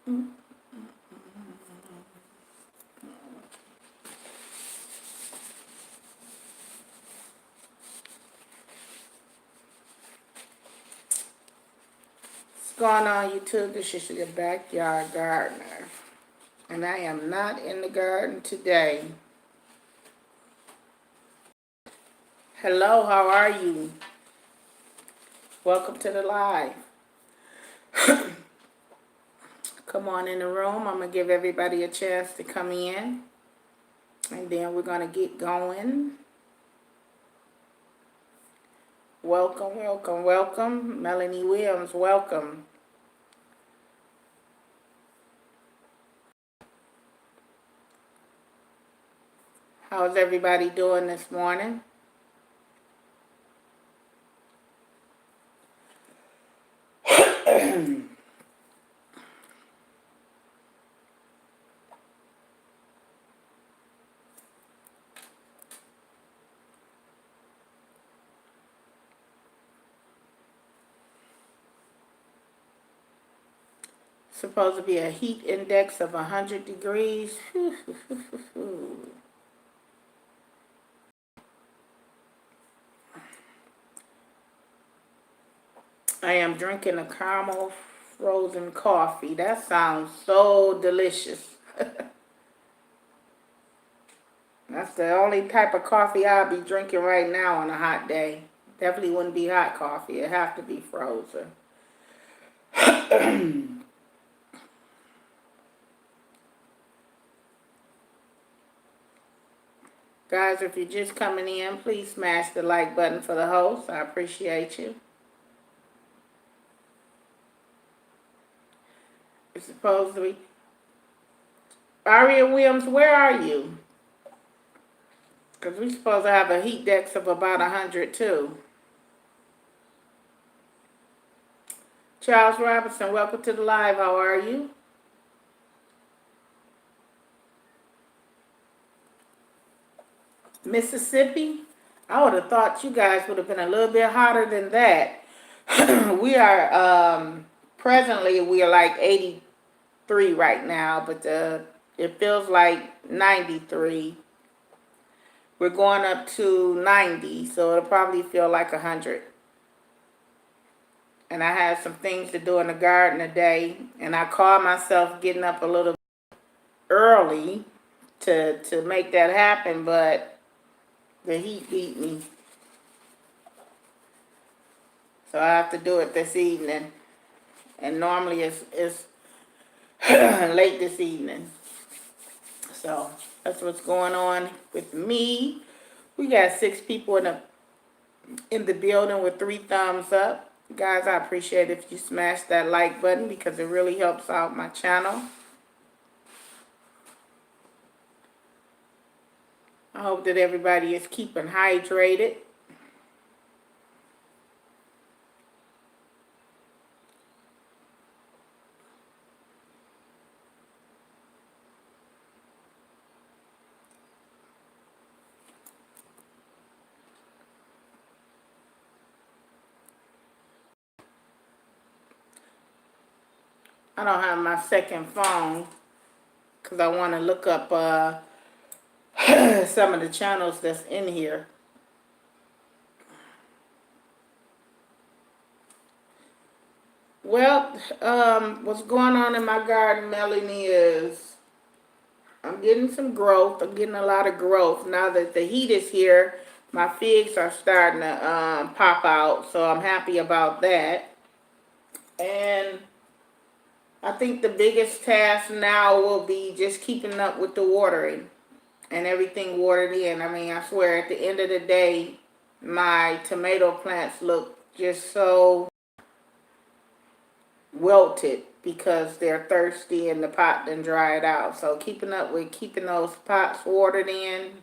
What's going on, YouTube? This is your backyard gardener, and I am not in the garden today. Hello, how are you? Welcome to the live. Come on in the room. I'm gonna give everybody a chance to come in, and then we're gonna get going. Welcome, welcome, welcome. Melanie Williams, welcome. How's everybody doing this morning? Supposed to be a heat index of 100 degrees. I am drinking a caramel frozen coffee. That sounds so delicious. That's the only type of coffee I'll be drinking right now on a hot day. Definitely wouldn't be hot coffee. It'd have to be frozen. Guys, if you're just coming in, please smash the like button for the host. I appreciate you. It's supposed to be... Aria Williams, where are you? Because we're supposed to have a heat index of about 100 too. Charles Robinson, welcome to the live. How are you? Mississippi? I would have thought you guys would have been a little bit hotter than that. We are, presently, we are like 83 right now, but it feels like 93. We're going up to 90, so it'll probably feel like 100. And I had some things to do in the garden today, and I called myself getting up a little early to make that happen, but the heat beat me. So I have to do it this evening. And normally it's late this evening. So that's what's going on with me. We got 6 people in the building with 3 thumbs up. Guys, I appreciate it if you smash that like button because it really helps out my channel. I hope that everybody is keeping hydrated. I don't have my second phone because I want to look up some of the channels that's in here. Well, what's going on in my garden, Melanie, is I'm getting some growth. I'm getting a lot of growth. Now that the heat is here, my figs are starting to pop out, so I'm happy about that. And I think the biggest task now will be just keeping up with the watering and everything watered in. I mean, I swear, at the end of the day, my tomato plants look just so wilted because they're thirsty and the pot done dried out. So keeping up with keeping those pots watered in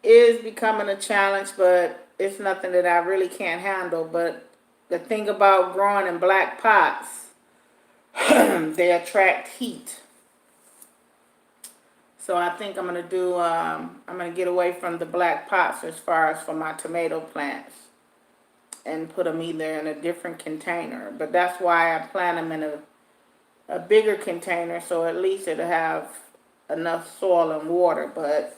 is becoming a challenge, but it's nothing that I really can't handle. But the thing about growing in black pots, they attract heat. So I think I'm going to do, I'm going to get away from the black pots as far as for my tomato plants and put them either in a different container. But that's why I plant them a bigger container, so at least it'll have enough soil and water, but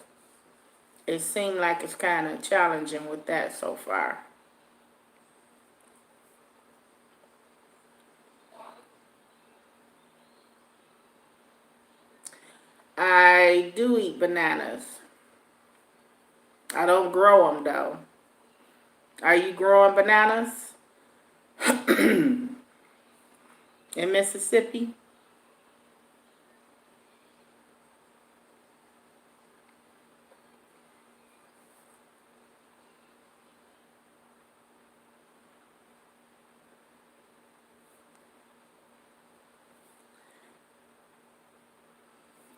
it seemed like it's kind of challenging with that so far. I do eat bananas. I don't grow them though. Are you growing bananas in Mississippi?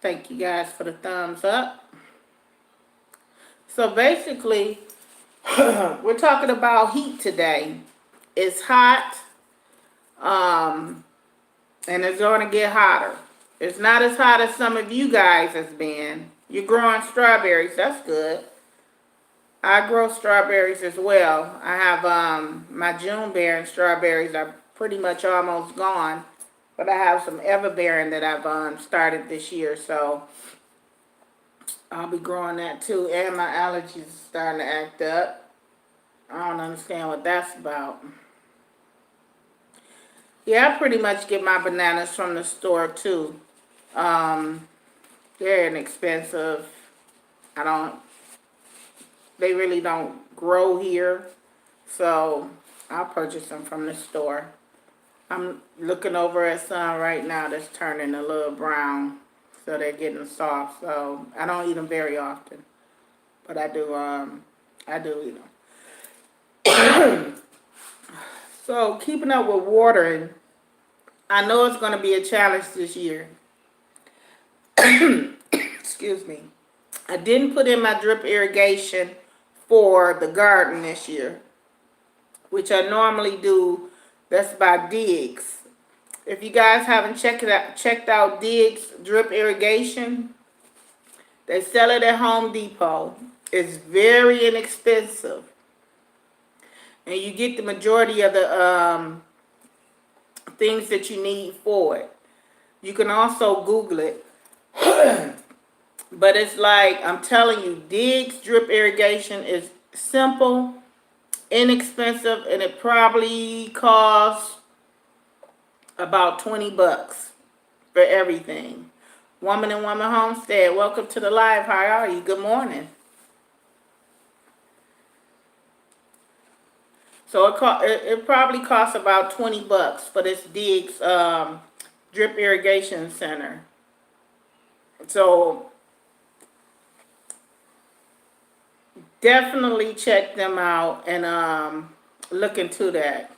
Thank you guys for the thumbs up. So basically, we're talking about heat today. It's hot, and it's going to get hotter. It's not as hot as some of you guys has been. You're growing strawberries. That's good. I grow strawberries as well. I have my June bearing strawberries are pretty much almost gone, but I have some everbearing that I've started this year, so I'll be growing that too. And my allergies are starting to act up. I don't understand what that's about. Yeah, I pretty much get my bananas from the store too. Um, they're inexpensive. I don't. They really don't grow here, so I'll purchase them from the store. I'm looking over at some right now that's turning a little brown, so they're getting soft. So I don't eat them very often, but I do. I do eat them. So keeping up with watering, I know it's going to be a challenge this year. Excuse me. I didn't put in my drip irrigation for the garden this year, which I normally do. That's by Diggs. If you guys haven't checked out Diggs drip irrigation, they sell it at Home Depot. It's very inexpensive, and you get the majority of the things that you need for it. You can also Google it. But it's like, I'm telling you, Diggs drip irrigation is simple, inexpensive, and it probably costs about $20 for everything. Woman and Woman Homestead, welcome to the live. How are you? Good morning. So it probably costs about $20 for this Diggs drip irrigation center. So definitely check them out and look into that.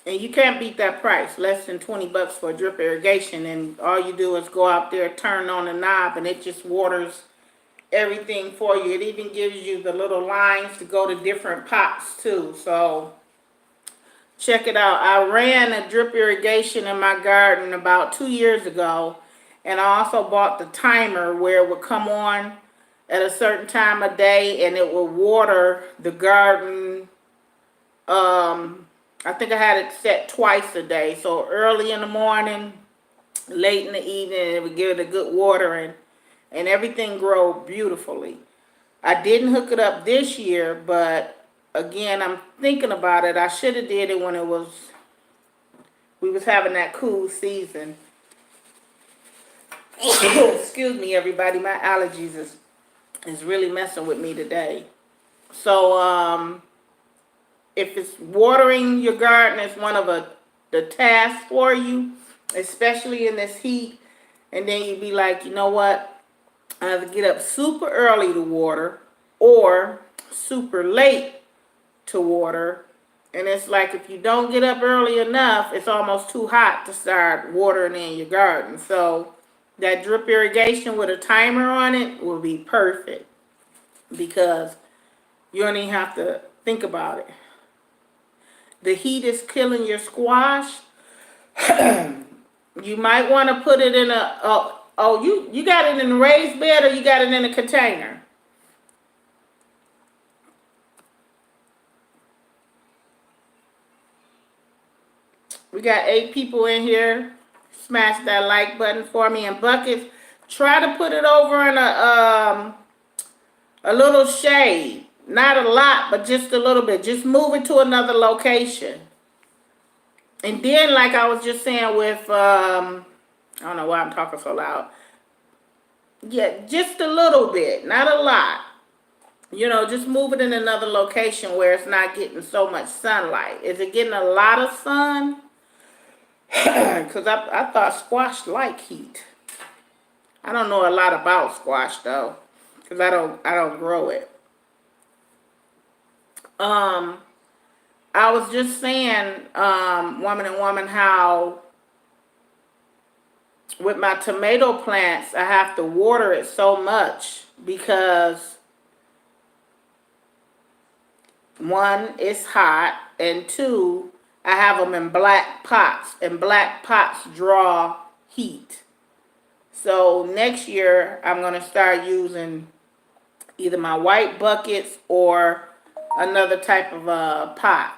And you can't beat that price, less than $20 for drip irrigation, and all you do is go out there, turn on the knob, and it just waters everything for you. It even gives you the little lines to go to different pots too. So check it out. I ran a drip irrigation in my garden about 2 years ago, and I also bought the timer where it would come on at a certain time of day and it would water the garden. I think I had it set twice a day. So early in the morning, late in the evening, it would give it a good watering, and everything grow beautifully. I didn't hook it up this year, but again, I'm thinking about it. I should have did it when we was having that cool season. Excuse me, everybody. My allergies is really messing with me today. So if it's watering your garden is one of the tasks for you, especially in this heat, and then you'd be like, you know what? I either get up super early to water or super late to water. And it's like if you don't get up early enough, it's almost too hot to start watering in your garden. So that drip irrigation with a timer on it will be perfect because you don't even have to think about it. The heat is killing your squash. You might want to put it in you got it in a raised bed or you got it in a container? We got 8 people in here. Smash that like button for me. And Buckets, try to put it over in a little shade. Not a lot, but just a little bit. Just move it to another location. And then, like I was just saying with, I don't know why I'm talking so loud. Yeah, just a little bit, not a lot. You know, just move it in another location where it's not getting so much sunlight. Is it getting a lot of sun? Because I thought squash like heat. I don't know a lot about squash though, because I don't grow it. I was just saying, woman and woman, how with my tomato plants I have to water it so much because one, it's hot, and two, I have them in black pots, and black pots draw heat. So next year I'm gonna start using either my white buckets or another type of pot.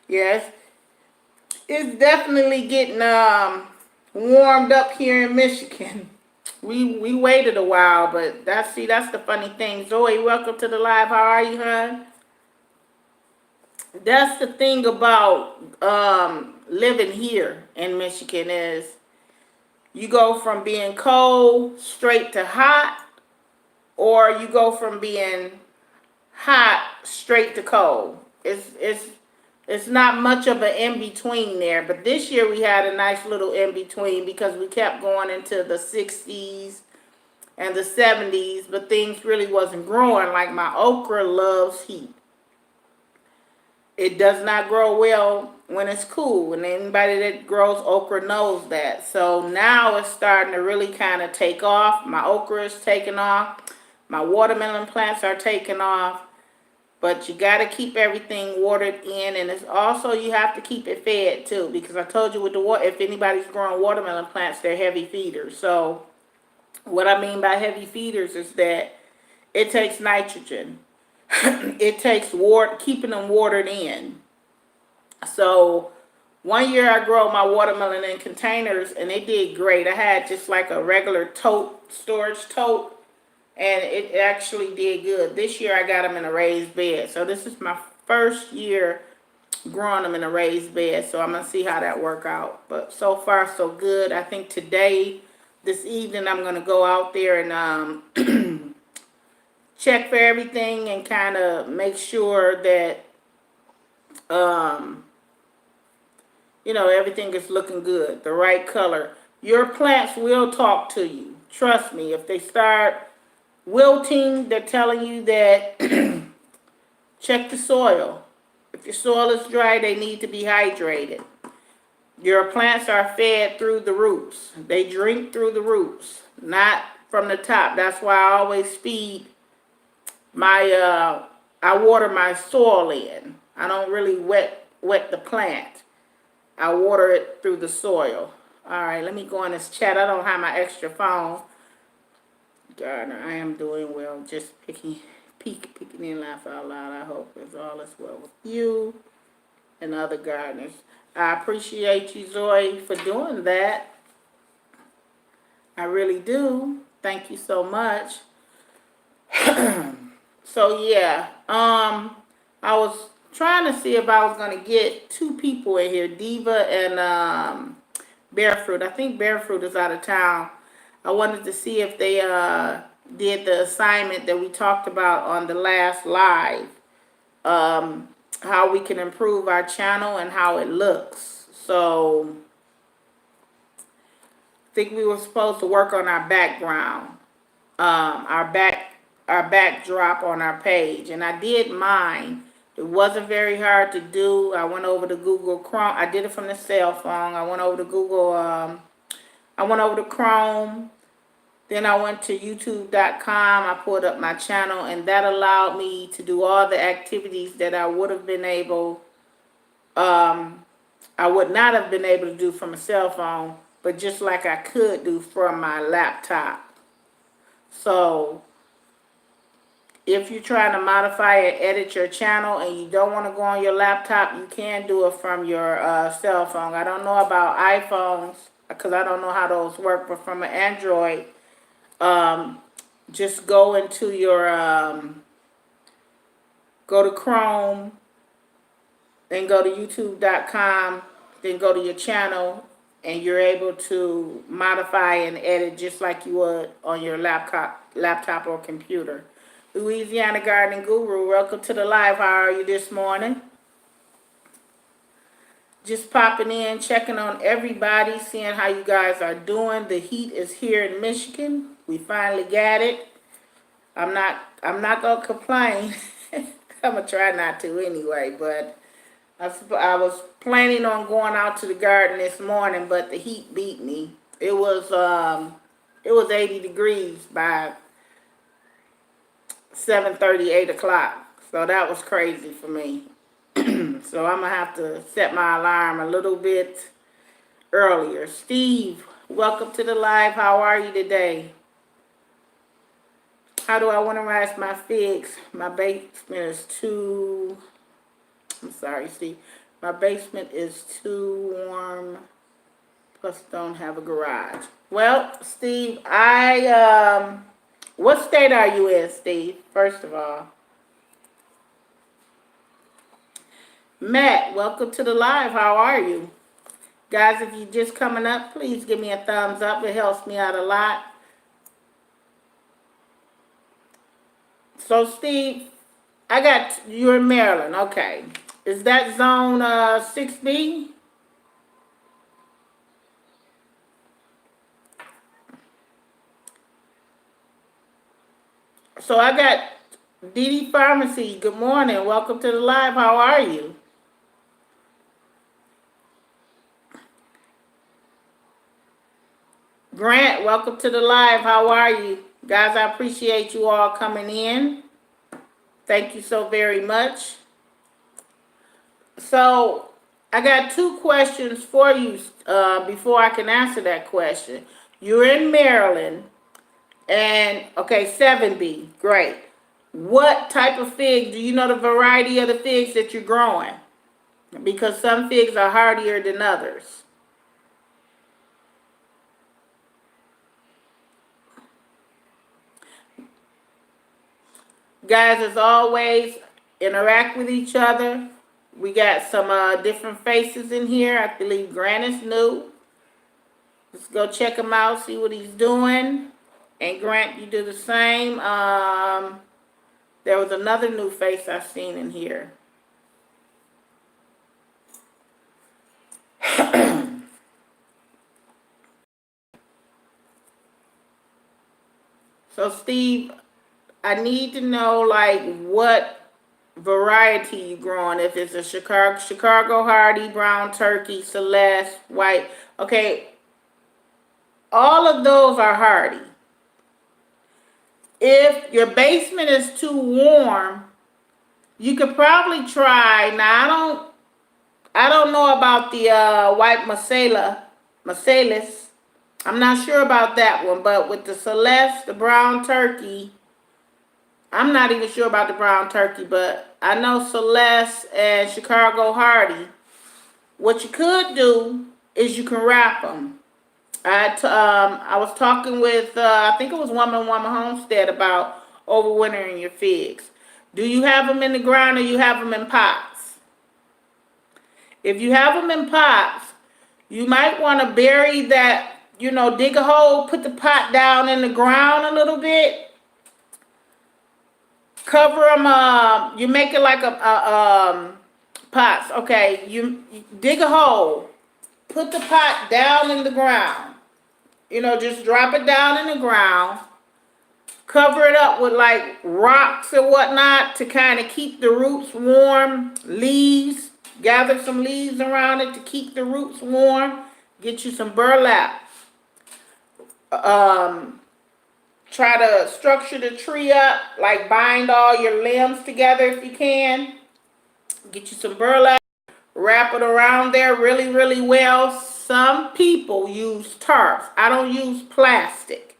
Yes, it's definitely getting warmed up here in Michigan. We waited a while, but that's the funny thing. Zoe, welcome to the live. How are you, hon? That's the thing about living here in Michigan is you go from being cold straight to hot, or you go from being hot straight to cold. It's not much of an in between there. But this year we had a nice little in between because we kept going into the 60s and the 70s, but things really wasn't growing. Like my okra loves heat. It does not grow well when it's cool, and anybody that grows okra knows that. So now it's starting to really kind of take off. My okra is taking off. My watermelon plants are taking off. But you got to keep everything watered in, and it's also you have to keep it fed too, because I told you with the water, if anybody's growing watermelon plants, they're heavy feeders. So what I mean by heavy feeders is that it takes nitrogen. It takes water, keeping them watered in. So one year I grow my watermelon in containers and it did great. I had just like a regular tote, storage tote, and it actually did good. This year I got them in a raised bed. So this is my first year growing them in a raised bed. So I'm going to see how that work out. But so far so good. I think today, this evening, I'm going to go out there and check for everything and kind of make sure that, everything is looking good, the right color. Your plants will talk to you. Trust me. If they start wilting, they're telling you that check the soil. If your soil is dry, they need to be hydrated. Your plants are fed through the roots. They drink through the roots, not from the top. That's why I always feed I water my soil in. I don't really wet the plant. I water it through the soil. All right, let me go on this chat. I don't have my extra phone. Gardner, I am doing well. Just peeking in, laugh out loud. I hope it's all is well with you and other gardeners. I appreciate you, Zoe, for doing that. I really do. Thank you so much. So yeah, I was trying to see if I was gonna get 2 people in here, Diva and Bearfruit. I think Bearfruit is out of town. I wanted to see if they did the assignment that we talked about on the last live, how we can improve our channel and how it looks. So I think we were supposed to work on our background, our backdrop on our page, and I did mine. It wasn't very hard to do. I went over to Google Chrome. I did it from the cell phone. I went over to Google. I went over to Chrome. Then I went to YouTube.com. I pulled up my channel, and that allowed me to do all the activities that I would have been able. I would not have been able to do from a cell phone, but just like I could do from my laptop. So If you're trying to modify and edit your channel and you don't want to go on your laptop, you can do it from your cell phone. I don't know about iPhones because I don't know how those work, but from an Android, just go into your, go to Chrome, then go to youtube.com, then go to your channel, and you're able to modify and edit just like you would on your laptop or computer. Louisiana Gardening Guru, welcome to the live. How are you this morning? Just popping in, checking on everybody, seeing how you guys are doing. The heat is here in Michigan. We finally got it. I'm not gonna complain. I'm gonna try not to anyway, but I was planning on going out to the garden this morning, but the heat beat me. It was 80 degrees by 7:30, 8 o'clock. So that was crazy for me. So I'm gonna have to set my alarm a little bit earlier. Steve, welcome to the live. How are you today? How do I winterize my figs? My basement is too, I'm sorry, Steve. My basement is too warm, plus don't have a garage. Well, Steve, what state are you in, Steve, first of all? Matt, welcome to the live. How are you? Guys, if you're just coming up, please give me a thumbs up. It helps me out a lot. So, Steve, you're in Maryland. Okay. Is that zone 6B? So I got DD Pharmacy. Good morning. Welcome to the live. How are you? Grant, welcome to the live. How are you? Guys, I appreciate you all coming in. Thank you so very much. So I got two questions for you before I can answer that question. You're in Maryland, and okay, 7B, great. What type of fig? Do you know the variety of the figs that you're growing? Because some figs are hardier than others. Guys, as always, interact with each other. We got some different faces in here. I believe Grant is new. Let's go check him out, see what he's doing. And Grant, you do the same. There was another new face I seen in here. So Steve, I need to know like what variety you growing. If it's a Chicago Hardy, brown turkey, Celeste, white. Okay, all of those are hardy. If your basement is too warm, you could probably try. Now I don't know about the white Marcellus. I'm not sure about that one, but with the Celeste, the brown turkey, I'm not even sure about the brown turkey, but I know Celeste and Chicago Hardy. What you could do is you can wrap them. I was talking with, I think it was Woman Homestead about overwintering your figs. Do you have them in the ground or you have them in pots? If you have them in pots, you might want to bury that, dig a hole, put the pot down in the ground a little bit. Cover them, you make it like a pots. Okay, you dig a hole, put the pot down in the ground. Just drop it down in the ground. Cover it up with like rocks or whatnot to kind of keep the roots warm. Leaves, gather some leaves around it to keep the roots warm. Get you some burlap. Try to structure the tree up, like bind all your limbs together if you can. Get you some burlap, wrap it around there really, really well. Some people use tarps. I don't use plastic.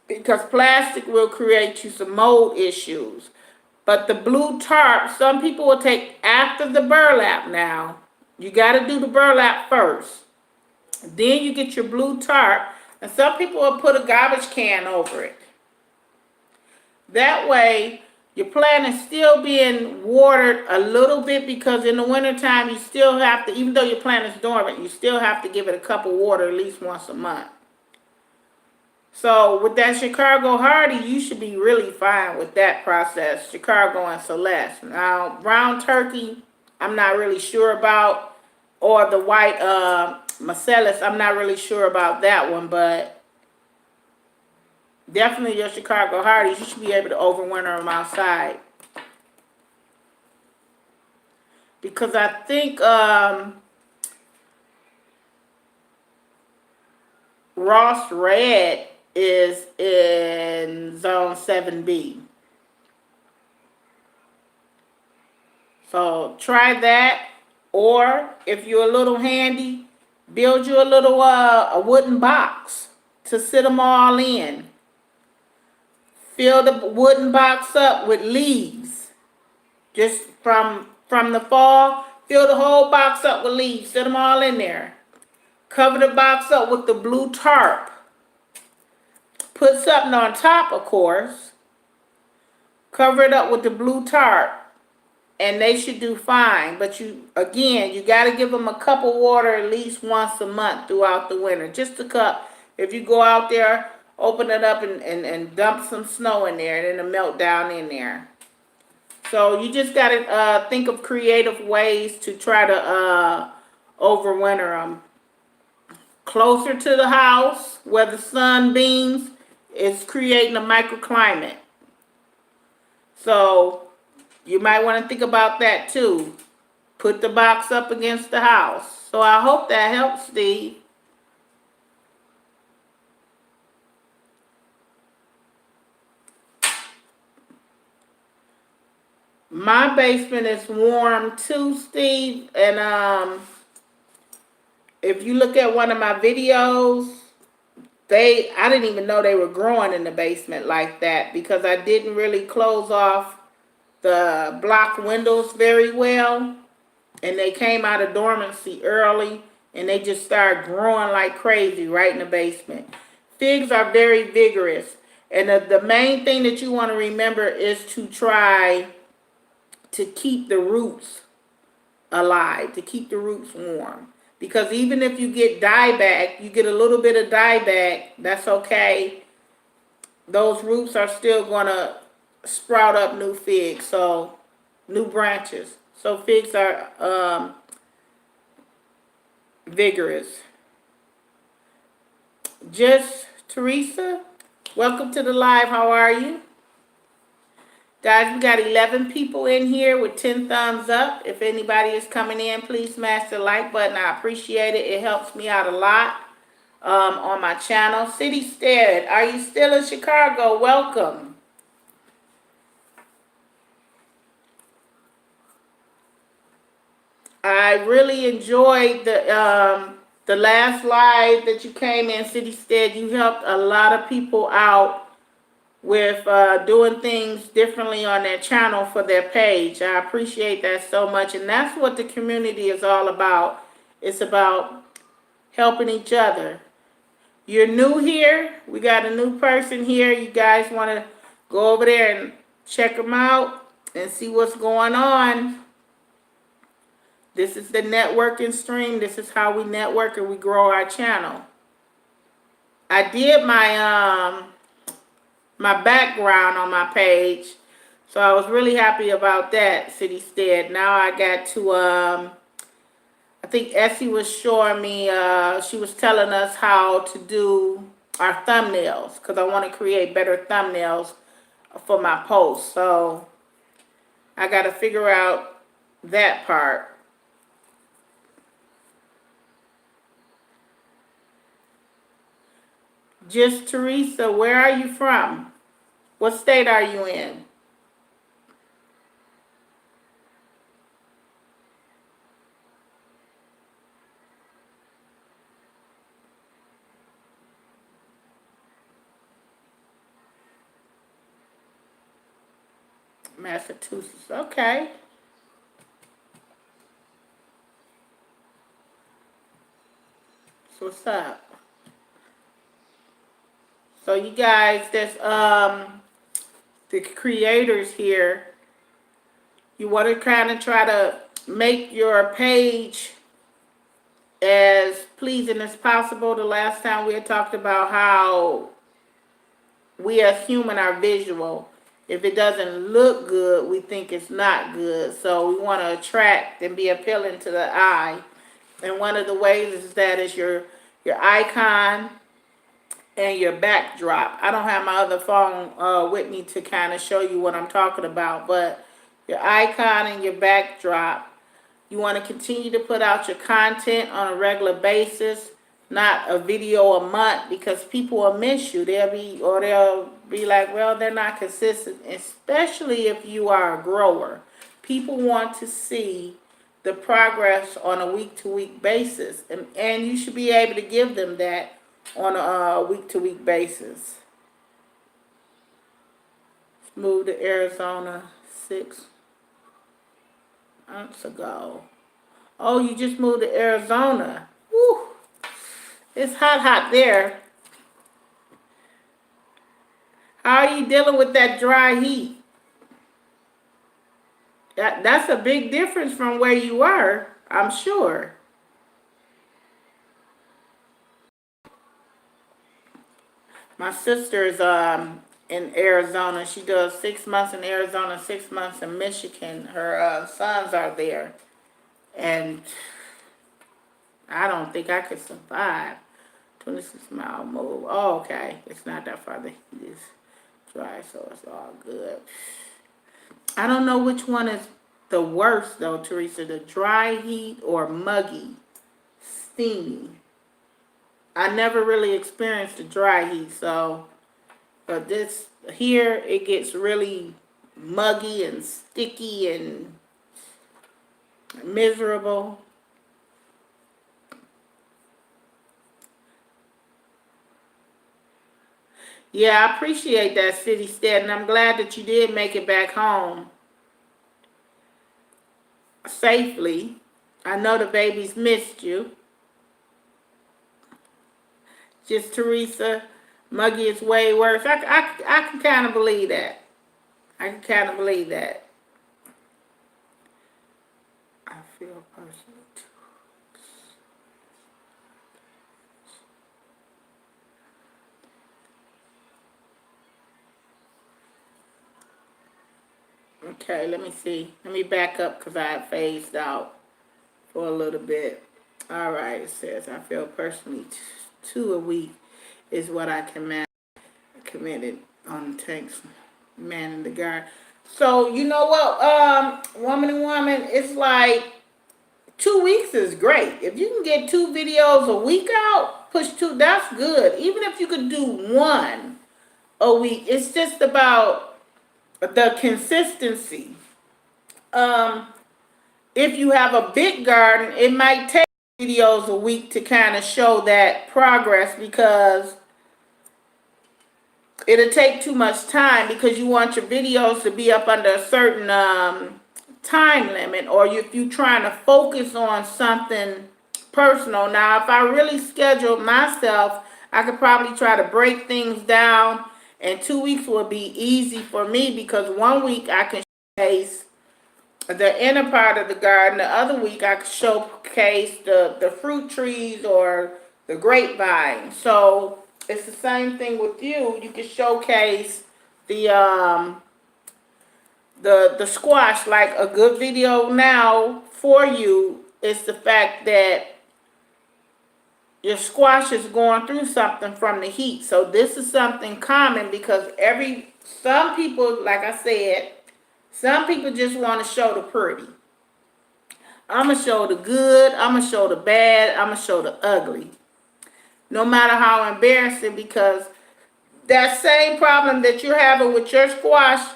because plastic will create you some mold issues. But the blue tarp, some people will take after the burlap now. You got to do the burlap first. Then you get your blue tarp, and some people will put a garbage can over it. That way, your plant is still being watered a little bit, because in the wintertime, you still have to, even though your plant is dormant, you still have to give it a cup of water at least once a month. So with that Chicago Hardy, you should be really fine with that process, Chicago and Celeste. Now, brown turkey, I'm not really sure about, or the white Marcellus, I'm not really sure about that one, but definitely your Chicago Hardies, you should be able to overwinter them outside. Because I think Ross Red is in zone 7B. So try that, or if you're a little handy, build you a little a wooden box to sit them all in. Fill the wooden box up with leaves. Just from the fall, fill the whole box up with leaves. Sit them all in there. Cover the box up with the blue tarp. Put something on top, of course. Cover it up with the blue tarp, and they should do fine. But you got to give them a cup of water at least once a month throughout the winter. Just a cup. If you go out there, open it up and dump some snow in there, and it'll melt down in there. So you just got to think of creative ways to try to overwinter them. Closer to the house, where the sun beams, it's creating a microclimate. So you might want to think about that too. Put the box up against the house. So I hope that helps, Steve. My basement is warm too, Steve. And if you look at one of my videos, I didn't even know they were growing in the basement like that, because I didn't really close off the block windows very well, and they came out of dormancy early, and they just started growing like crazy right in the basement. Figs are very vigorous, and the main thing that you want to remember is to try to keep the roots alive, to keep the roots warm. Because even if you get dieback, you get a little bit of dieback, that's okay. Those roots are still going to sprout up new figs, so new branches. So figs are vigorous. Just Teresa, welcome to the live. How are you? Guys, we got 11 people in here with 10 thumbs up. If anybody is coming in, please smash the like button. I appreciate it. It helps me out a lot on my channel. City Stead, are you still in Chicago? Welcome. I really enjoyed the last live that you came in, City Stead. You helped a lot of people out with doing things differently on their channel for their page. I appreciate that so much, and that's what the community is all about. It's about helping each other. You're new here. We got a new person here. You guys want to go over there and check them out and see what's going on. This is the networking stream. This is how we network and we grow our channel. I did my my background on my page, so I was really happy about that, City Stead. Now I got to I think Essie was showing me, she was telling us how to do our thumbnails, because I want to create better thumbnails for my posts. So I got to figure out that part. Just Teresa, where are you from? What state are you in? Massachusetts. Okay. So what's up? So you guys, there's the creators here. You want to kind of try to make your page as pleasing as possible. The last time we had talked about how we as human are visual. If it doesn't look good, we think it's not good. So we want to attract and be appealing to the eye. And one of the ways is that is your icon and your backdrop. I don't have my other phone with me to kind of show you what I'm talking about, but your icon and your backdrop. You want to continue to put out your content on a regular basis, not a video a month, because people will miss you. They'll be like, well, they're not consistent, especially if you are a grower. People want to see the progress on a week-to-week basis, and you should be able to give them that on a week-to-week basis. Let's move to Arizona 6 months ago. Oh, you just moved to Arizona. Woo! It's hot there. How are you dealing with that dry heat? That's a big difference from where you were, I'm sure. My sister's in Arizona. She does 6 months in Arizona, 6 months in Michigan. Her sons are there. And I don't think I could survive. 26-mile move. Oh, okay. It's not that far. The heat is dry, so it's all good. I don't know which one is the worst, though, Teresa. The dry heat or muggy, steamy. I never really experienced the dry heat, so, but this, here, it gets really muggy and sticky and miserable. Yeah, I appreciate that, City Stat, and I'm glad that you did make it back home safely. I know the babies missed you. Just Teresa, muggy is way worse. I can kind of believe that. I can kind of believe that. I feel personal too. Okay, let me see. Let me back up because I phased out for a little bit. All right, it says I feel personally 2 a week is what I committed on the tanks, man in the garden. So you know what, woman and woman, it's like 2 weeks is great. If you can get 2 videos a week out, push 2, that's good. Even if you could do 1 a week, it's just about the consistency. If you have a big garden, it might take videos a week to kind of show that progress, because it'll take too much time, because you want your videos to be up under a certain time limit, or if you're trying to focus on something personal. Now, if I really scheduled myself, I could probably try to break things down, and 2 weeks would be easy for me, because 1 week I can showcase the inner part of the garden, the other week I could showcase the fruit trees or the grapevine. So it's the same thing with you. You can showcase the squash. Like a good video now for you is the fact that your squash is going through something from the heat. So this is something common, because some people, like I said, some people just want to show the pretty. I'm going to show the good, I'm going to show the bad, I'm going to show the ugly. No matter how embarrassing, because that same problem that you're having with your squash,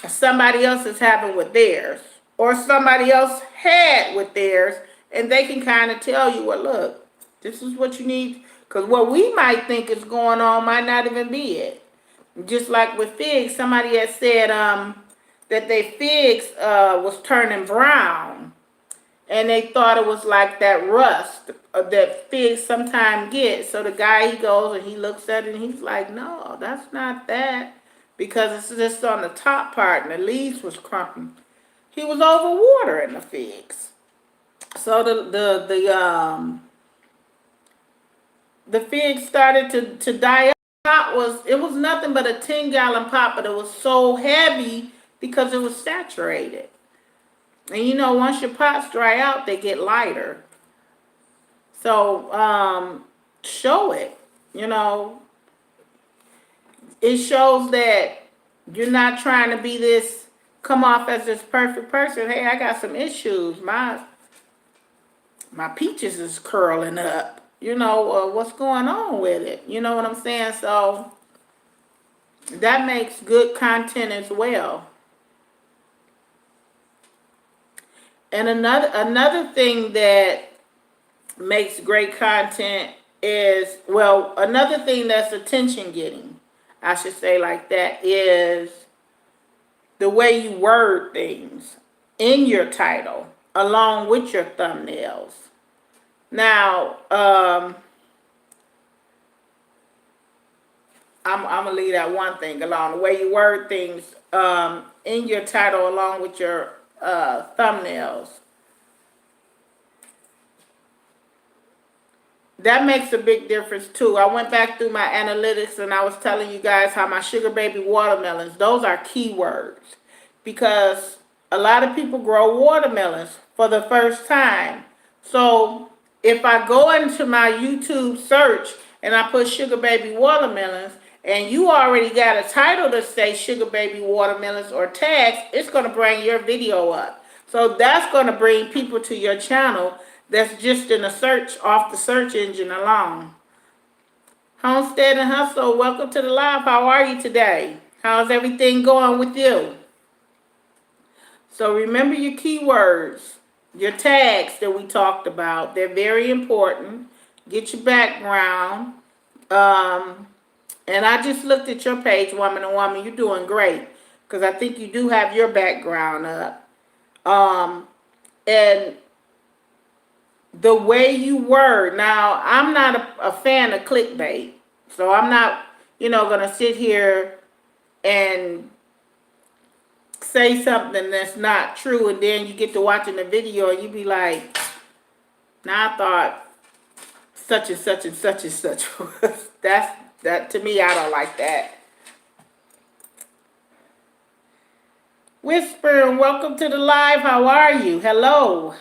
somebody else is having with theirs, or somebody else had with theirs, and they can kind of tell you, well, look, this is what you need, because what we might think is going on might not even be it. Just like with figs, somebody had said, that their figs was turning brown, and they thought it was like that rust that figs sometimes get. So the guy, he goes and he looks at it and he's like, no, that's not that, because it's just on the top part and the leaves was crumpling. He was overwatering the figs. So the figs started to die up. It was nothing but a 10-gallon pot, but it was so heavy because it was saturated. And you know, once your pots dry out, they get lighter. So show it. You know, it shows that you're not trying to be this, come off as this perfect person. Hey, I got some issues. My peaches is curling up. You know, what's going on with it? You know what I'm saying? So that makes good content as well. And another thing that makes great content is, well, another thing that's attention getting, I should say like that, is the way you word things in your title along with your thumbnails. Now, I'm gonna leave that one thing alone. The way you word things in your title along with your thumbnails. That makes a big difference too. I went back through my analytics and I was telling you guys how my sugar baby watermelons, those are keywords, because a lot of people grow watermelons for the first time. So if I go into my YouTube search and I put sugar baby watermelons, and you already got a title to say sugar baby watermelons or tags, it's going to bring your video up. So that's going to bring people to your channel that's just in a search off the search engine alone. Homestead and Hustle, welcome to the live. How are you today? How's everything going with you? So remember your keywords, your tags that we talked about. They're very important. Get your background. And I just looked at your page, Woman to Woman. You're doing great, because I think you do have your background up. And the way you word. Now, I'm not a fan of clickbait, so I'm not, going to sit here and say something that's not true, and then you get to watching the video and you be like, now I thought such and such and such and such was. That to me, I don't like that. Whisper, and welcome to the live. How are you? Hello.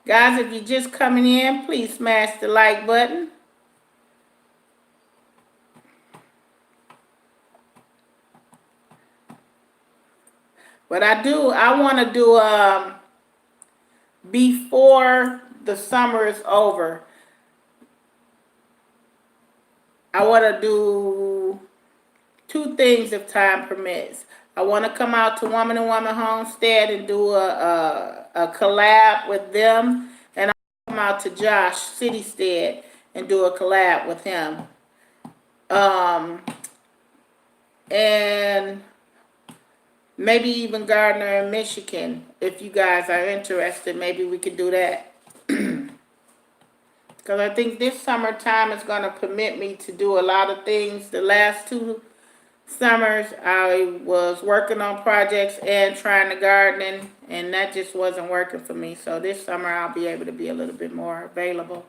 Guys, if you're just coming in, please smash the like button. But I want to do before the summer is over, I want to do 2 things if time permits. I want to come out to Woman and Woman Homestead and do a collab with them. And I'll come out to Josh Citystead and do a collab with him. And maybe even Gardner in Michigan. If you guys are interested, maybe we could do that. Because I think this summertime is going to permit me to do a lot of things. The last 2 summers, I was working on projects and trying to garden, and that just wasn't working for me. So this summer, I'll be able to be a little bit more available.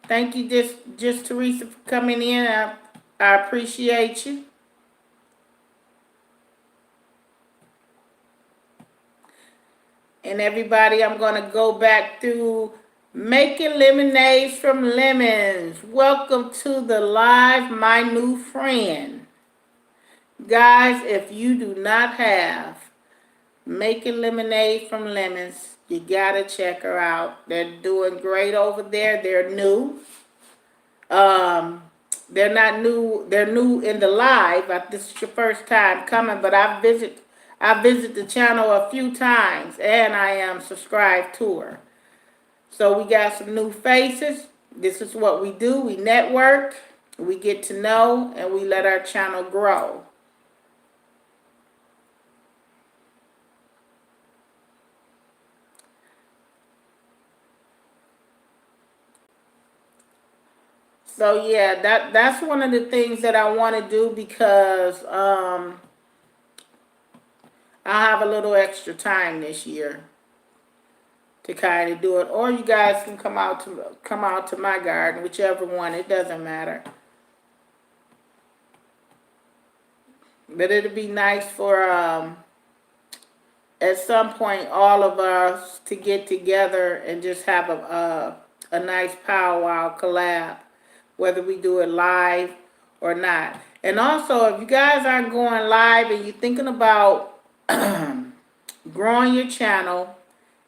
Thank you, just Teresa, for coming in. I appreciate you. And everybody, I'm going to go back through making lemonades from lemons. Welcome to the live, my new friend. Guys, if you do not have making lemonade from lemons, you got to check her out. They're doing great over there. They're new. They're not new. They're new in the live. This is your first time coming, but I visit the channel a few times, and I am subscribed to her. So we got some new faces. This is what we do. We network, we get to know, and we let our channel grow. So yeah, that's one of the things that I want to do because I have a little extra time this year to kind of do it. Or you guys can come out to my garden, whichever one. It doesn't matter. But it'd be nice for at some point all of us to get together and just have a nice powwow collab, whether we do it live or not. And also, if you guys aren't going live and you're thinking about growing your channel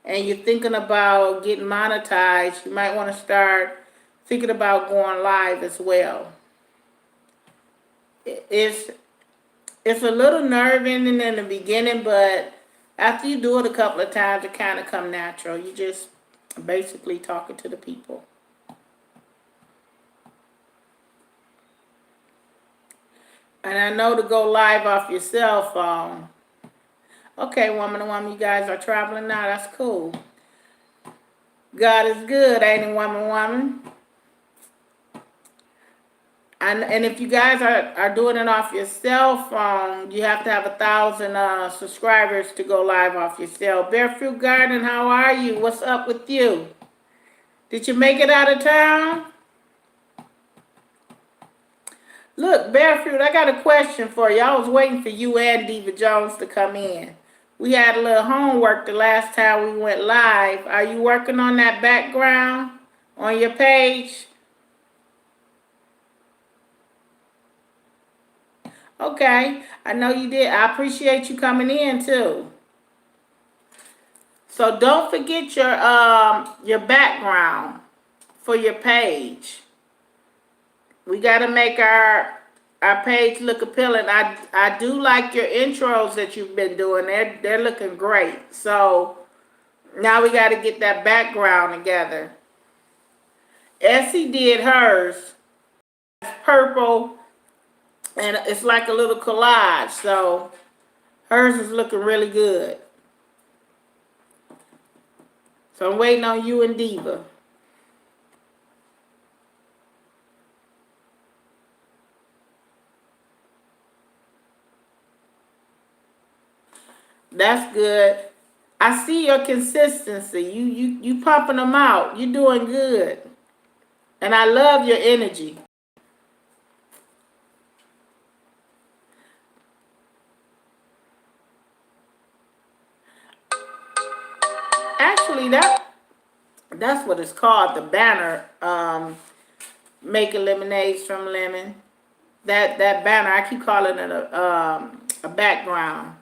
and you're thinking about getting monetized, you might want to start thinking about going live as well. It's a little nerve-wracking in the beginning, but after you do it a couple of times, it kind of come natural. You just basically talking to the people. And I know to go live off your cell phone. Okay, woman to woman, you guys are traveling now. That's cool. God is good, ain't it, woman? And if you guys are doing it off your cell phone, you have to have 1,000 subscribers to go live off your cell. Barefruit Garden, how are you? What's up with you? Did you make it out of town? Look, Barefruit, I got a question for you. I was waiting for you and Diva Jones to come in. We had a little homework the last time we went live. Are you working on that background on your page? Okay, I know you did. I appreciate you coming in too. So don't forget your background for your page. We gotta make our page look appealing. I do like your intros that you've been doing. They're looking great. So now we gotta get that background together. Essie did hers. It's purple and it's like a little collage. So hers is looking really good. So I'm waiting on you and Diva. That's good. I see your consistency. You pumping them out. You're doing good. And I love your energy. Actually, that's what it's called, the banner. Making lemonades from lemon. That banner, I keep calling it a background.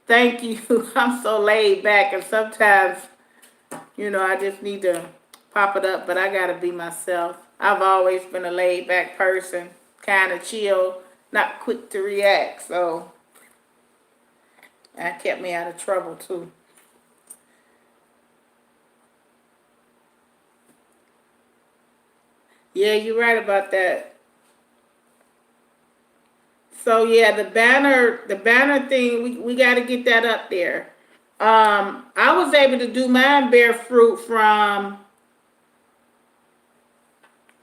Thank you. I'm so laid back, and sometimes, I just need to pop it up, but I gotta be myself. I've always been a laid back person, kind of chill, not quick to react, so that kept me out of trouble too. Yeah, you're right about that. So yeah, the banner thing, we got to get that up there. I was able to do mine Barefruit from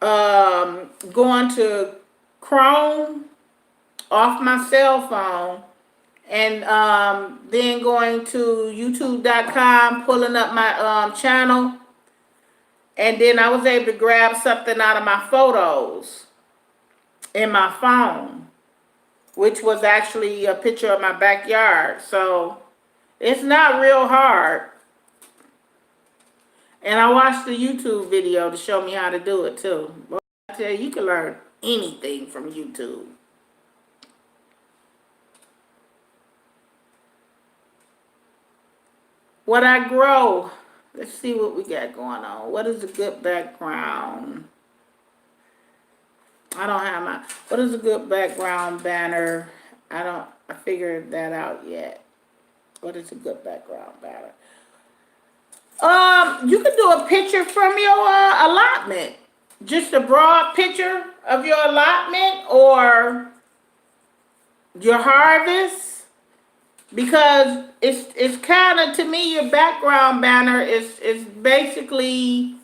going to Chrome off my cell phone and then going to youtube.com, pulling up my channel, and then I was able to grab something out of my photos in my phone, which was actually a picture of my backyard. So it's not real hard. And I watched the YouTube video to show me how to do it too. But I tell you, you can learn anything from YouTube. What I grow. Let's see what we got going on. What is a good background? I don't have my, what is a good background banner? I figured that out yet. What is a good background banner? You could do a picture from your allotment. Just a broad picture of your allotment or your harvest, because it's kind of, to me, your background banner is basically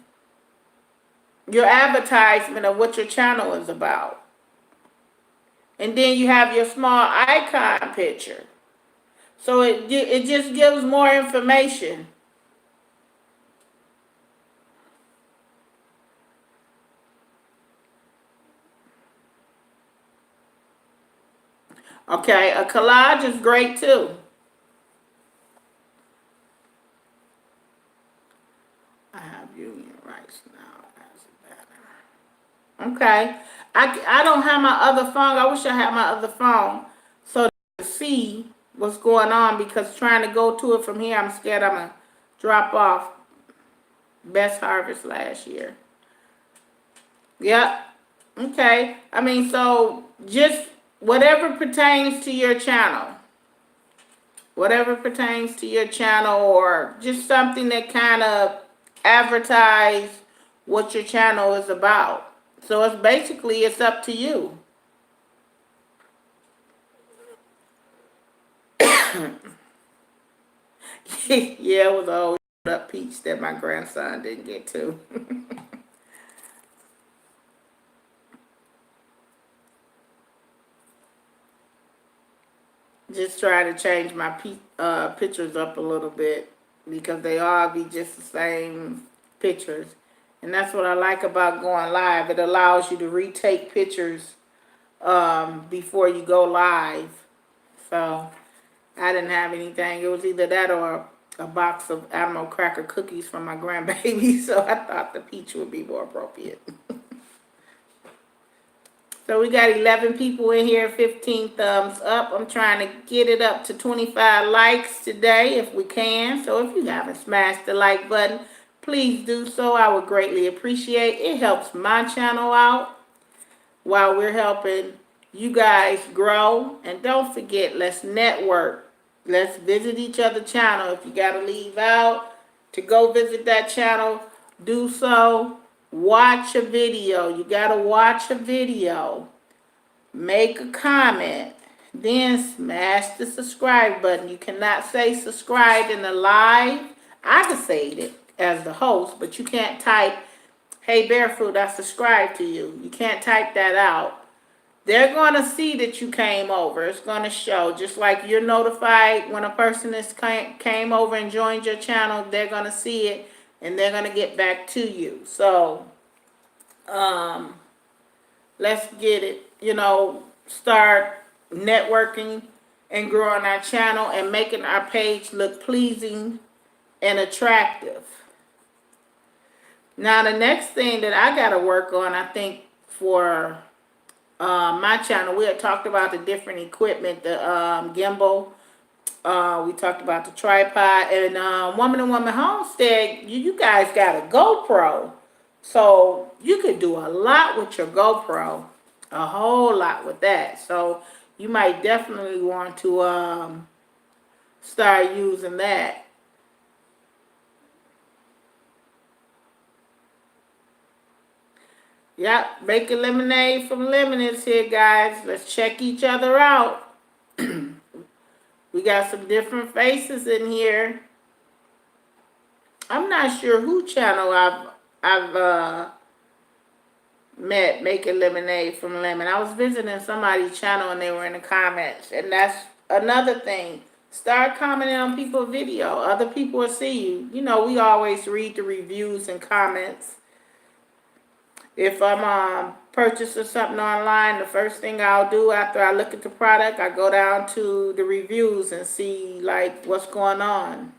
your advertisement of what your channel is about. And then you have your small icon picture. So it just gives more information. Okay, a collage is great too. I have Union Rights now as a banner. Okay. I don't have my other phone. I wish I had my other phone so that I could see what's going on, because trying to go to it from here, I'm scared I'm going to drop off. Best harvest last year. Yep. Okay. I mean, so just whatever pertains to your channel. Whatever pertains to your channel, or just something that kind of advertise what your channel is about. So it's basically, it's up to you. Yeah, it was a whole up peach that my grandson didn't get to. Just try to change my pictures up a little bit, because they all be just the same pictures. And that's what I like about going live. It allows you to retake pictures before you go live. So I didn't have anything. It was either that or a box of Animal Cracker cookies from my grandbaby. So I thought the peach would be more appropriate. So we got 11 people in here, 15 thumbs up. I'm trying to get it up to 25 likes today if we can. So if you haven't smashed the like button, please do so. I would greatly appreciate it. It helps my channel out while we're helping you guys grow. And don't forget, let's network. Let's visit each other's channel. If you got to leave out to go visit that channel, do so. Watch a video. You got to watch a video. Make a comment. Then smash the subscribe button. You cannot say subscribe in the live. I can say it as the host, but you can't type, hey Barefoot, I subscribe to you. You can't type that out. They're going to see that you came over. It's going to show. Just like you're notified when a person came over and joined your channel, they're going to see it and they're going to get back to you. So, let's get it, start networking and growing our channel and making our page look pleasing and attractive. Now, the next thing that I got to work on, I think, for my channel, we had talked about the different equipment, the gimbal. We talked about the tripod, and Woman and Woman Homestead, you guys got a GoPro. So you could do a lot with your GoPro, a whole lot with that. So you might definitely want to start using that. Yep, making lemonade from lemons here, guys. Let's check each other out. We got some different faces in here. I'm not sure who channel I've met making lemonade from lemon. I was visiting somebody's channel and they were in the comments. And that's another thing. Start commenting on people's video. Other people will see you. We always read the reviews and comments. If I'm purchasing something online, the first thing I'll do after I look at the product, I go down to the reviews and see like what's going on.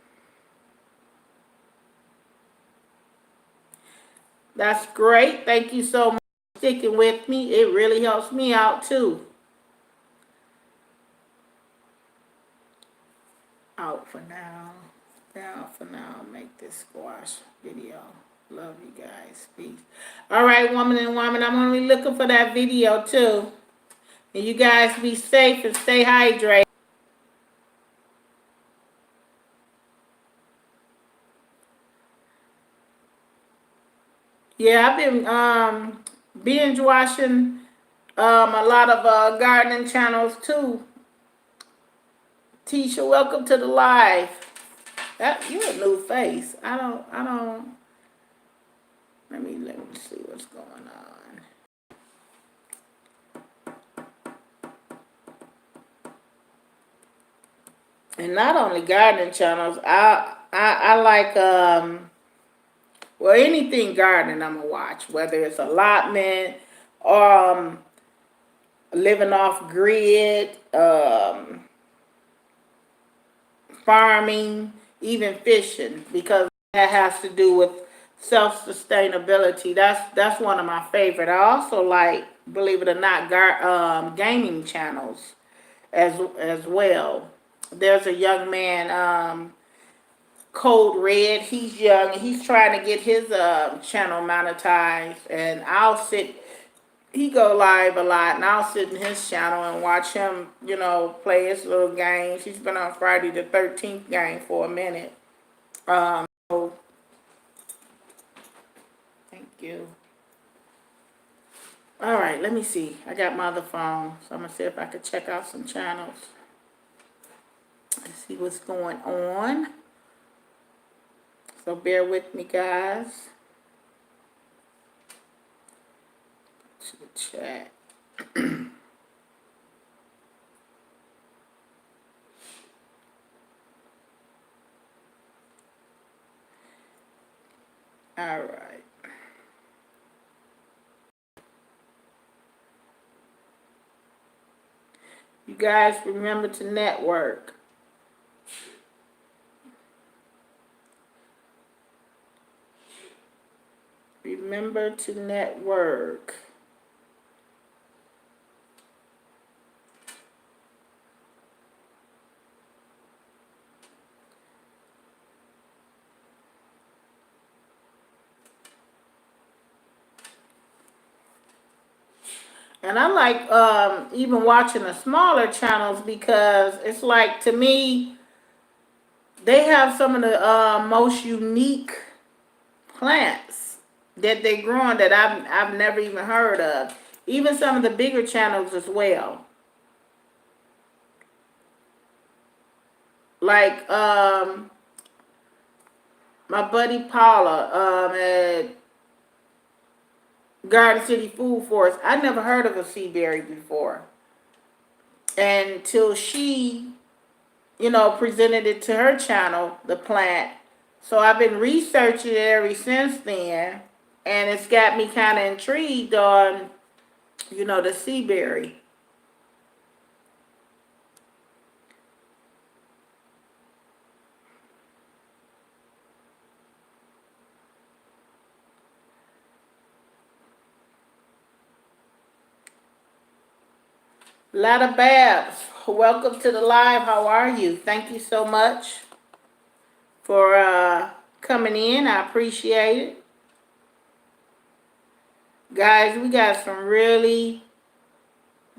That's great. Thank you so much for sticking with me. It really helps me out too. Out for now. Down for now. Make this squash video. Love you guys. Peace. All right, Woman and Woman, I'm going to be looking for that video too. And you guys be safe and stay hydrated. Yeah, I've been binge watching a lot of gardening channels too. Tisha, welcome to the live. That you a new face. I don't. Let me see what's going on. And not only gardening channels, I like well, anything gardening I'm gonna watch, whether it's allotment, um living off grid, farming, even fishing, because that has to do with self sustainability. That's one of my favorite. I also like, believe it or not, gaming channels as well. There's a young man, Code Red. He's young. He's trying to get his channel monetized, and I'll sit. He go live a lot, and I'll sit in his channel and watch him, play his little games. He's been on Friday the 13th game for a minute. So thank you. All right, let me see. I got my other phone, so I'm gonna see if I can check out some channels. Let's see what's going on. So bear with me, guys. To the chat. All right. You guys remember to network. Remember to network. And I like even watching the smaller channels, because it's like, to me, they have some of the most unique plants that they growing that I've never even heard of. Even some of the bigger channels as well. Like my buddy Paula at Garden City Food Forest. I never heard of a sea berry before until she, presented it to her channel, the plant. So I've been researching it ever since then, and it's got me kind of intrigued on, the sea berry. Lada Babs, welcome to the live. How are you? Thank you so much for coming in. I appreciate it. Guys, we got some really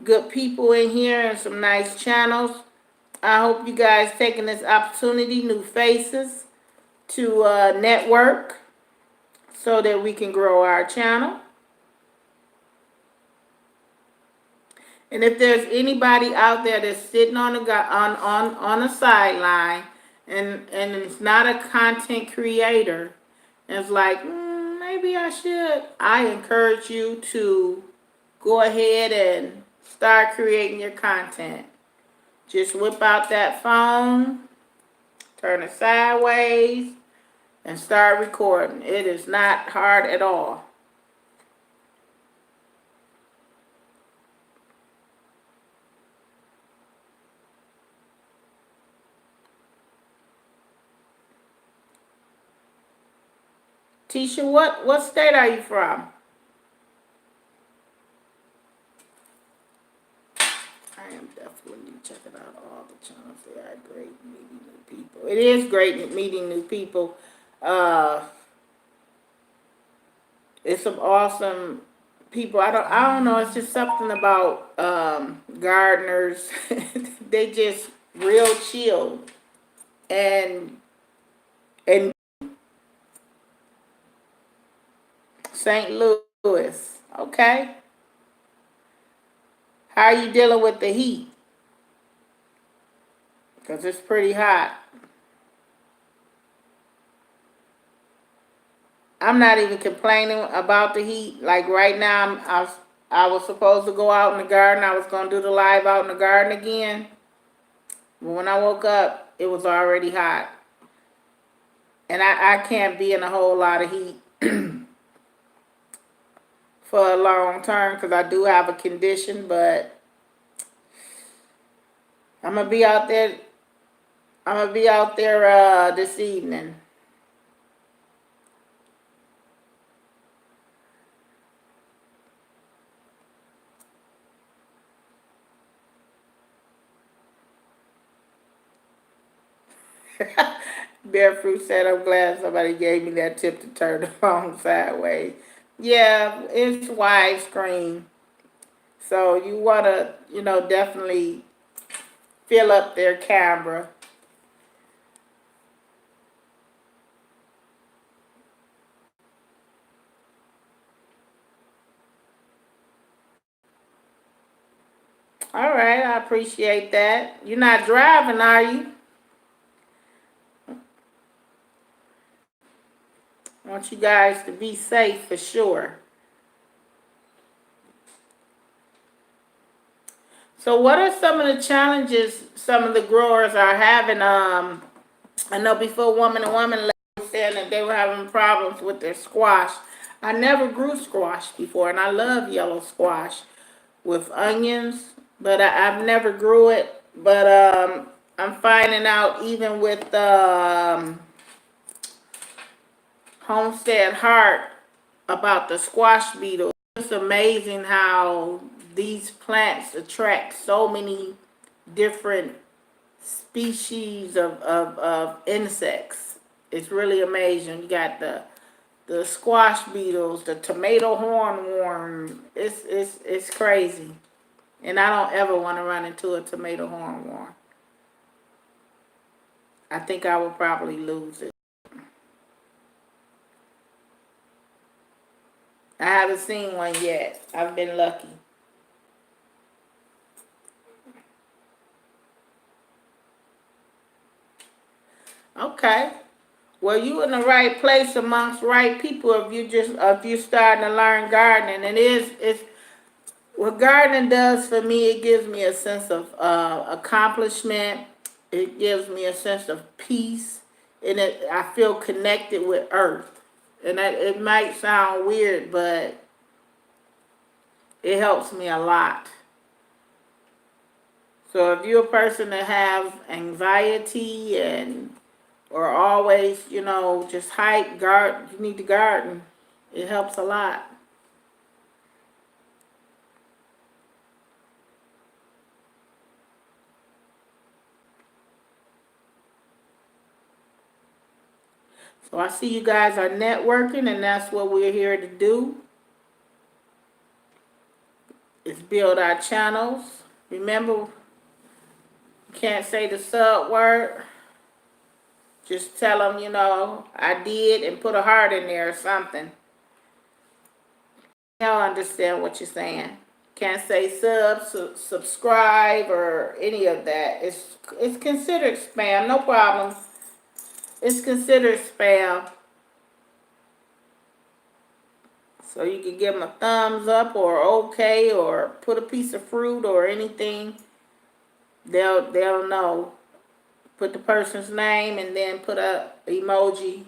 good people in here and some nice channels. I hope you guys taking this opportunity, new faces, to network so that we can grow our channel. And if there's anybody out there that's sitting on a sideline and it's not a content creator, and it's like, maybe I should, I encourage you to go ahead and start creating your content. Just whip out that phone, turn it sideways, and start recording. It is not hard at all. Tisha, what state are you from? I am definitely checking out all the channels. They are great meeting new people. It is great meeting new people. It's some awesome people. I don't know. It's just something about gardeners. They just real chill and St. Louis. Okay. How are you dealing with the heat? Because it's pretty hot. I'm not even complaining about the heat. Like right now, I was supposed to go out in the garden. I was going to do the live out in the garden again. But when I woke up, it was already hot. And I can't be in a whole lot of heat for a long term because I do have a condition, but I'm gonna be out there. I'm gonna be out there this evening. Bearfruit said, "I'm glad somebody gave me that tip to turn the phone sideways." Yeah, it's widescreen, so you wanna, definitely fill up their camera. All right, I appreciate that. You're not driving, are you? I want you guys to be safe for sure. So, what are some of the challenges some of the growers are having? I know before Woman and Woman was saying that they were having problems with their squash. I never grew squash before, and I love yellow squash with onions, but I've never grew it. But I'm finding out even with Homestead Heart about the squash beetle. It's amazing how these plants attract so many different species of insects. It's really amazing. You got the squash beetles, the tomato hornworm. It's crazy. And I don't ever want to run into a tomato hornworm. I think I will probably lose it. I haven't seen one yet. I've been lucky. Okay. Well, you in the right place amongst right people if you starting to learn gardening. And it's what gardening does for me. It gives me a sense of accomplishment. It gives me a sense of peace, and I feel connected with Earth. And it might sound weird, but it helps me a lot. So if you're a person that have anxiety and or always, just hike, guard, you need to garden. It helps a lot. So I see you guys are networking, and that's what we're here to do, is build our channels. Remember, you can't say the sub word. Just tell them, I did, and put a heart in there or something. They'll understand what you're saying. Can't say subscribe, or any of that. It's considered spam. No problem. It's considered spam. So you can give them a thumbs up or okay, or put a piece of fruit or anything. They'll know. Put the person's name and then put a emoji,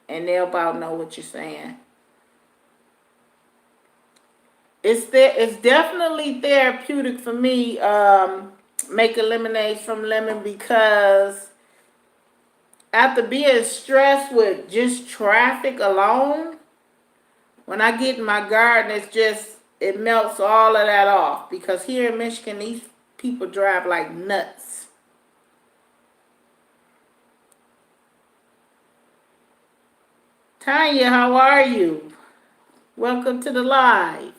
and they'll about know what you're saying. It's definitely therapeutic for me, making lemonade from lemon, because after being stressed with just traffic alone, when I get in my garden, it melts all of that off, because here in Michigan, these people drive like nuts. Tanya, how are you? Welcome to the live.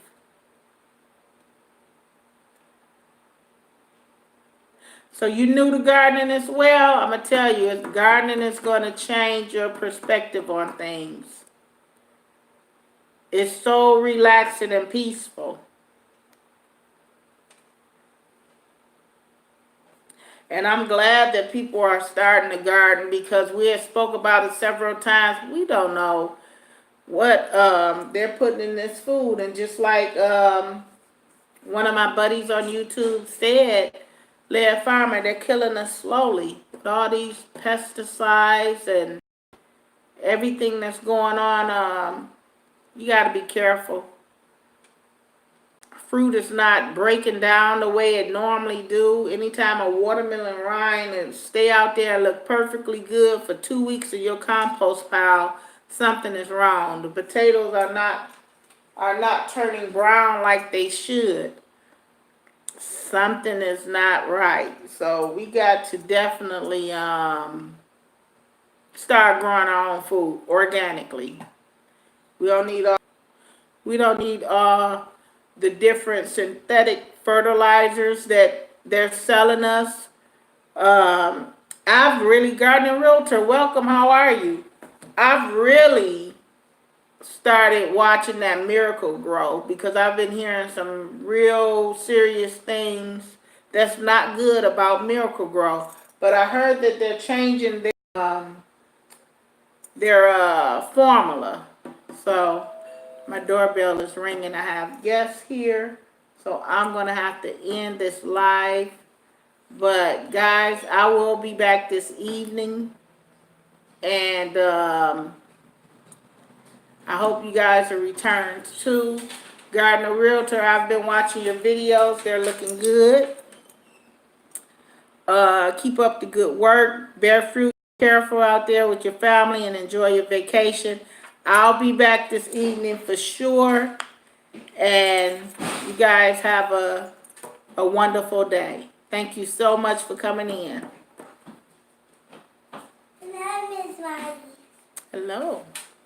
So you new to gardening as well? I'm going to tell you, gardening is going to change your perspective on things. It's so relaxing and peaceful. And I'm glad that people are starting to garden because we have spoke about it several times. We don't know what they're putting in this food. And just like one of my buddies on YouTube said, Laird Farmer, they're killing us slowly with all these pesticides and everything that's going on. You got to be careful. Fruit is not breaking down the way it normally do. Anytime a watermelon rind and stay out there and look perfectly good for 2 weeks in your compost pile, something is wrong. The potatoes are not turning brown like they should. Something is not right. So we got to definitely start growing our own food organically. We don't need the different synthetic fertilizers that they're selling us. I've really, Gardening Realtor, welcome, how are you? I've really started watching that Miracle Grow because I've been hearing some real serious things that's not good about Miracle Grow. But I heard that they're changing their formula. So my doorbell is ringing. I have guests here. So I'm going to have to end this live. But guys, I will be back this evening. And I hope you guys are returned too. Gardener Realtor, I've been watching your videos. They're looking good. Keep up the good work. Bear fruit. Careful out there with your family and enjoy your vacation. I'll be back this evening for sure. And you guys have a wonderful day. Thank you so much for coming in. Hello, Miss Maggie. Hello.